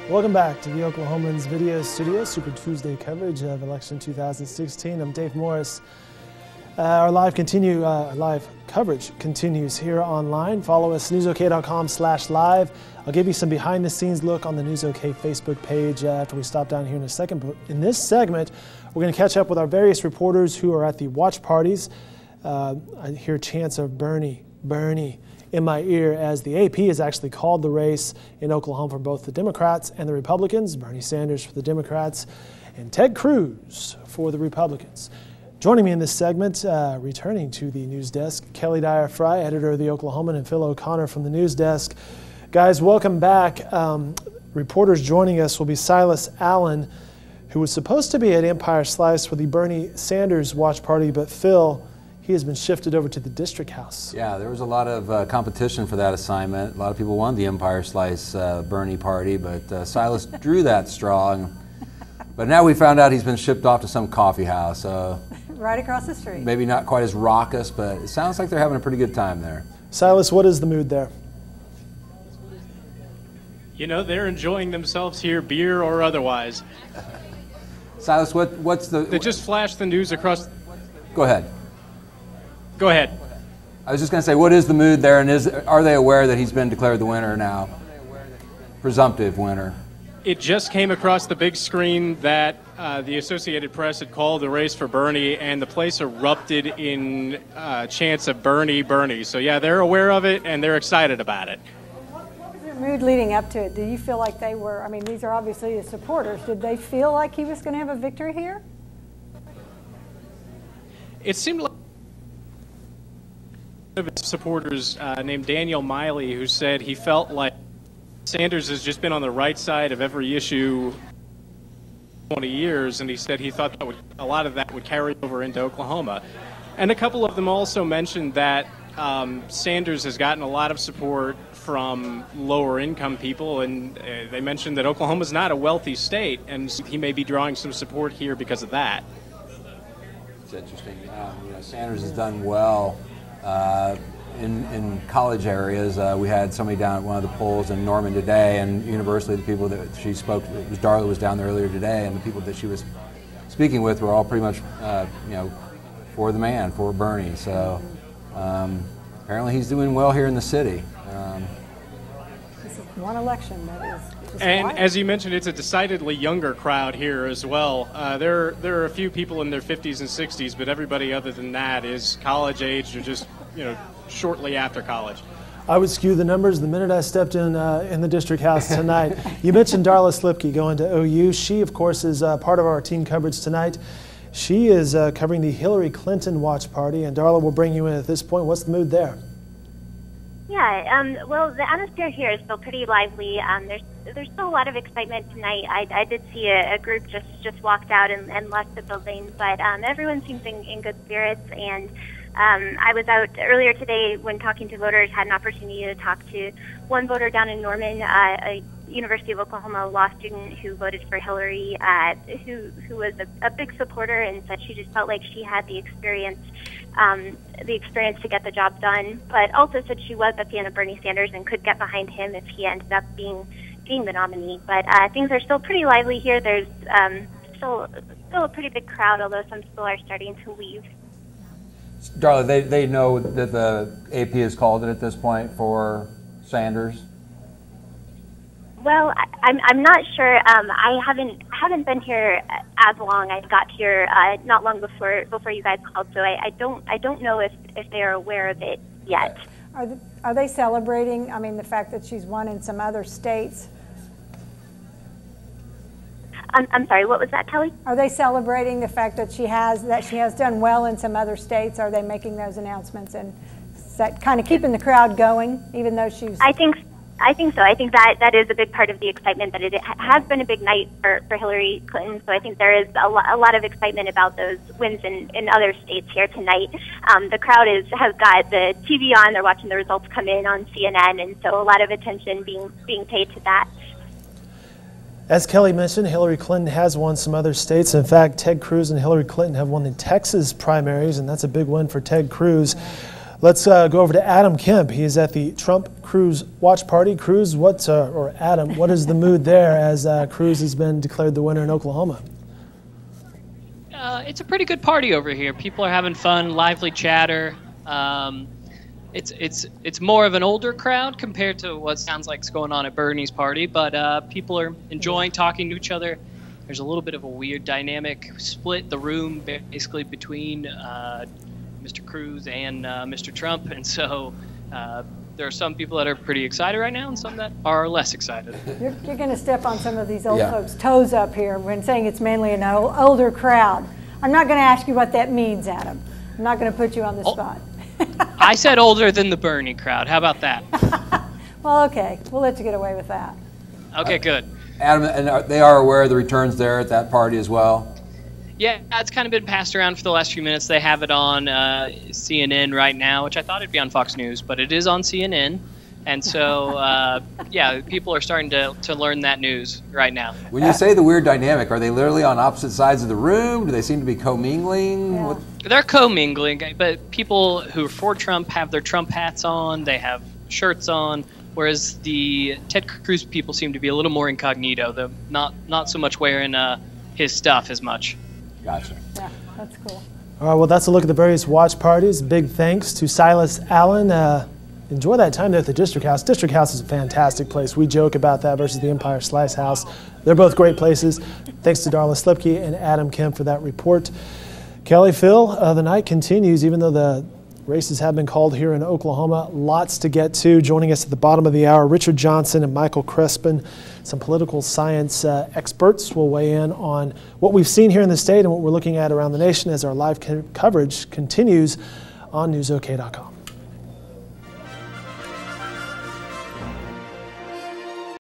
Welcome back to the Oklahomans Video Studio, Super Tuesday coverage of election 2016. I'm Dave Morris. Our live coverage continues here online. Follow us newsok.com/live. I'll give you some behind-the-scenes look on the NewsOK Facebook page after we stop down here in a second. But in this segment, we're going to catch up with our various reporters who are at the watch parties. I hear chants of Bernie, Bernie in my ear as the AP has actually called the race in Oklahoma for both the Democrats and the Republicans. Bernie Sanders for the Democrats and Ted Cruz for the Republicans. Joining me in this segment, returning to the news desk, Kelly Dyer Fry, editor of the Oklahoman, and Phil O'Connor from the news desk. Guys, welcome back. Reporters joining us will be Silas Allen, who was supposed to be at Empire Slice for the Bernie Sanders watch party, but Phil, he has been shifted over to the District House. Yeah, there was a lot of competition for that assignment. A lot of people wanted the Empire Slice Bernie party, but Silas drew that straw. But now we found out he's been shipped off to some coffee house. Right across the street. Maybe not quite as raucous, but it sounds like they're having a pretty good time there. Silas, what is the mood there? You know, they're enjoying themselves here, beer or otherwise. Silas, what's the... They just flashed the news across... Go ahead. Go ahead. I was just going to say, what is the mood there, and are they aware that he's been declared the winner now? Presumptive winner. It just came across the big screen that the Associated Press had called the race for Bernie, and the place erupted in chants of Bernie, Bernie. So yeah, they're aware of it, and they're excited about it. What was their mood leading up to it? Do you feel like they were, I mean, these are obviously the supporters. Did they feel like he was going to have a victory here? It seemed like one of his supporters named Daniel Miley, who said he felt like Sanders has just been on the right side of every issue 20 years, and he said he thought that a lot of that would carry over into Oklahoma. And a couple of them also mentioned that Sanders has gotten a lot of support from lower income people, and they mentioned that Oklahoma's not a wealthy state, and he may be drawing some support here because of that. It's interesting. You know, Sanders has done well in college areas. We had somebody down at one of the polls in Norman today, and universally the people that she spoke to, it was Darla was down there earlier today, and the people that she was speaking with were all pretty much, you know, for the man, for Bernie. So apparently he's doing well here in the city. This is one election that is just and wild. as you mentioned, it's a decidedly younger crowd here as well. There are a few people in their 50s and 60s, but everybody other than that is college age or just, you know, shortly after college. I would skew the numbers the minute I stepped in the District House tonight. You mentioned Darla Slipke going to OU. She, of course, is part of our team coverage tonight. She is covering the Hillary Clinton watch party, and Darla will bring you in at this point. What's the mood there? Yeah, well, the atmosphere here is still pretty lively. There's still a lot of excitement tonight. I did see a group just walked out and left the building, but everyone seems in good spirits. And I was out earlier today when talking to voters, had an opportunity to talk to one voter down in Norman, a University of Oklahoma law student who voted for Hillary, who was a big supporter and said she just felt like she had the experience to get the job done, but also said she was a fan of Bernie Sanders and could get behind him if he ended up being the nominee. But things are still pretty lively here. There's still a pretty big crowd, although some people are starting to leave. Darla, they know that the AP has called it at this point for Sanders? Well, I'm not sure. I haven't been here as long. I got here not long before you guys called, so I don't know if they are aware of it yet. Are they celebrating, I mean, the fact that she's won in some other states? I'm sorry, what was that, Kelly? Are they celebrating the fact that she has done well in some other states? Are they making those announcements and kind of keeping the crowd going, even though she's... I think so. I think that is a big part of the excitement, that it has been a big night for Hillary Clinton. So I think there is a lot of excitement about those wins in other states here tonight. The crowd has got the TV on. They're watching the results come in on CNN, and so a lot of attention being paid to that. As Kelly mentioned, Hillary Clinton has won some other states. In fact, Ted Cruz and Hillary Clinton have won the Texas primaries, and that's a big win for Ted Cruz. Let's go over to Adam Kemp. He is at the Trump-Cruz watch party. Cruz, or Adam, what is the mood there as Cruz has been declared the winner in Oklahoma? It's a pretty good party over here. People are having fun, lively chatter. It's more of an older crowd compared to what sounds like is going on at Bernie's party, but people are enjoying talking to each other. There's a little bit of a weird dynamic split the room basically between Mr. Cruz and Mr. Trump, and so there are some people that are pretty excited right now and some that are less excited. You're going to step on some of these old folks' toes up here when saying it's mainly an older crowd. I'm not going to ask you what that means, Adam. I'm not going to put you on the spot. I said older than the Bernie crowd. How about that? Well, okay. We'll let you get away with that. Okay, good. Adam, and they are aware of the returns there at that party as well? Yeah, it's kind of been passed around for the last few minutes. They have it on CNN right now, which I thought it'd be on Fox News, but it is on CNN. And so, yeah, people are starting to learn that news right now. When you say the weird dynamic, are they literally on opposite sides of the room? Do they seem to be commingling? Yeah. They're commingling, but people who are for Trump have their Trump hats on. They have shirts on, whereas the Ted Cruz people seem to be a little more incognito. They're not so much wearing his stuff as much. Gotcha. Yeah, that's cool. All right, well, that's a look at the various watch parties. Big thanks to Silas Allen. Enjoy that time there at the District House. District House is a fantastic place. We joke about that versus the Empire Slice House. They're both great places. Thanks to Darla Slipke and Adam Kemp for that report. Kelly, Phil, the night continues, even though the races have been called here in Oklahoma. Lots to get to. Joining us at the bottom of the hour, Richard Johnson and Michael Crespin. Some political science experts will weigh in on what we've seen here in the state and what we're looking at around the nation as our live coverage continues on newsok.com.